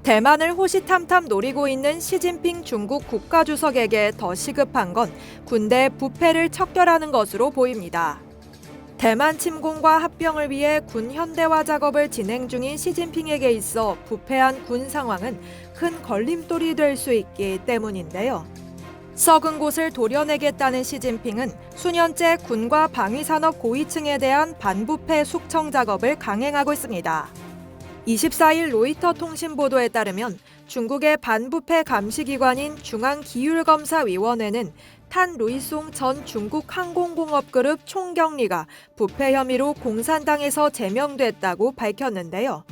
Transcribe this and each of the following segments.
대만을 호시탐탐 노리고 있는 시진핑 중국 국가주석에게 더 시급한 건 군대 부패를 척결하는 것으로 보입니다. 대만 침공과 합병을 위해 군 현대화 작업을 진행 중인 시진핑에게 있어 부패한 군 상황은 큰 걸림돌이 될 수 있기 때문인데요. 썩은 곳을 도려내겠다는 시진핑은 수년째 군과 방위산업 고위층에 대한 반부패 숙청 작업을 강행하고 있습니다. 24일 로이터 통신 보도에 따르면 중국의 반부패 감시기관인 중앙기율검사위원회는 탄 루이송 전 중국 항공공업그룹 총경리가 부패 혐의로 공산당에서 제명됐다고 밝혔는데요.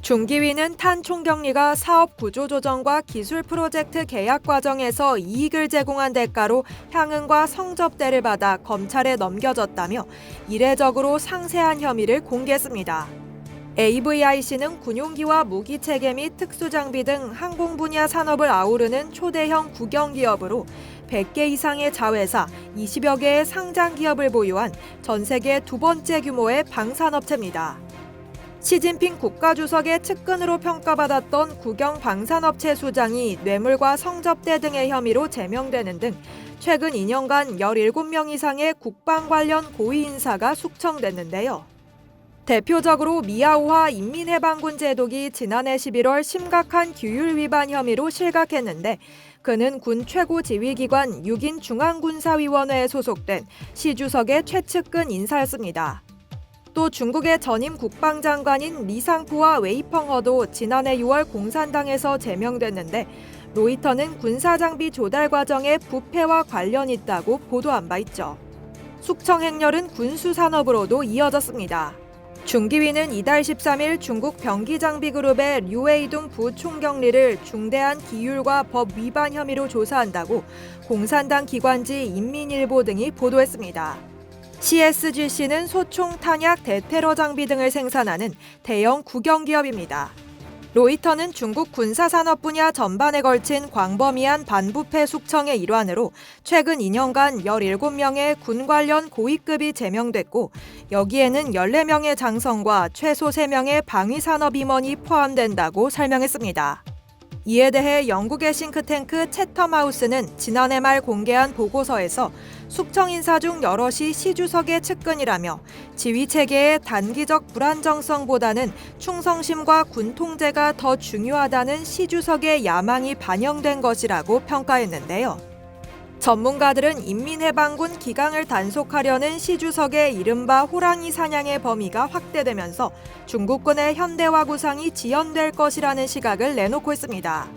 중기위는 탄 총경리가 사업 구조조정과 기술 프로젝트 계약 과정에서 이익을 제공한 대가로 향응과 성접대를 받아 검찰에 넘겨졌다며 이례적으로 상세한 혐의를 공개했습니다. AVIC는 군용기와 무기체계 및 특수장비 등 항공 분야 산업을 아우르는 초대형 국영기업으로 100개 이상의 자회사, 20여 개의 상장 기업을 보유한 전 세계 두 번째 규모의 방산업체입니다. 시진핑 국가주석의 측근으로 평가받았던 국영 방산업체 수장이 뇌물과 성접대 등의 혐의로 제명되는 등 최근 2년간 17명 이상의 국방 관련 고위 인사가 숙청됐는데요. 대표적으로 미아오하 인민해방군 제독이 지난해 11월 심각한 규율 위반 혐의로 실각했는데 그는 군 최고 지휘기관 6인 중앙군사위원회에 소속된 시 주석의 최측근 인사였습니다. 또 중국의 전임 국방장관인 리상푸와 웨이펑허도 지난해 6월 공산당에서 제명됐는데 로이터는 군사장비 조달 과정에 부패와 관련이 있다고 보도한 바 있죠. 숙청 행렬은 군수산업으로도 이어졌습니다. 중기위는 이달 13일 중국 병기장비그룹의 류웨이둥 부총경리를 중대한 기율과 법 위반 혐의로 조사한다고 공산당 기관지 인민일보 등이 보도했습니다. CSGC는 소총, 탄약, 대테러 장비 등을 생산하는 대형 국영기업입니다. 로이터는 중국 군사산업 분야 전반에 걸친 광범위한 반부패 숙청의 일환으로 최근 2년간 17명의 군 관련 고위급이 제명됐고 여기에는 14명의 장성과 최소 3명의 방위산업 임원이 포함된다고 설명했습니다. 이에 대해 영국의 싱크탱크 채텀하우스는 지난해 말 공개한 보고서에서 숙청 인사 중 여럿이 시 주석의 측근이라며 지휘체계의 단기적 불안정성보다는 충성심과 군 통제가 더 중요하다는 시 주석의 야망이 반영된 것이라고 평가했는데요. 전문가들은 인민해방군 기강을 단속하려는 시 주석의 이른바 호랑이 사냥의 범위가 확대되면서 중국군의 현대화 구상이 지연될 것이라는 시각을 내놓고 있습니다.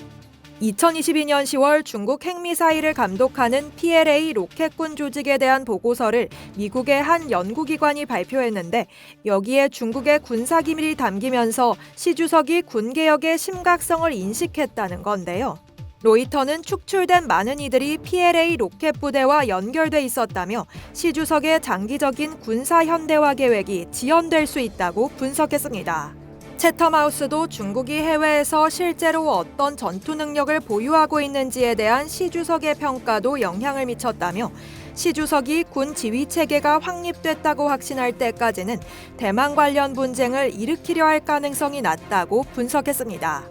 2022년 10월 중국 핵미사일을 감독하는 PLA 로켓군 조직에 대한 보고서를 미국의 한 연구기관이 발표했는데 여기에 중국의 군사기밀이 담기면서 시 주석이 군개혁의 심각성을 인식했다는 건데요. 로이터는 축출된 많은 이들이 PLA 로켓 부대와 연결돼 있었다며 시 주석의 장기적인 군사 현대화 계획이 지연될 수 있다고 분석했습니다. 채텀하우스도 중국이 해외에서 실제로 어떤 전투 능력을 보유하고 있는지에 대한 시 주석의 평가도 영향을 미쳤다며 시 주석이 군 지휘 체계가 확립됐다고 확신할 때까지는 대만 관련 분쟁을 일으키려 할 가능성이 낮다고 분석했습니다.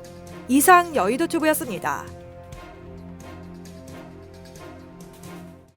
이상 여의도튜브였습니다.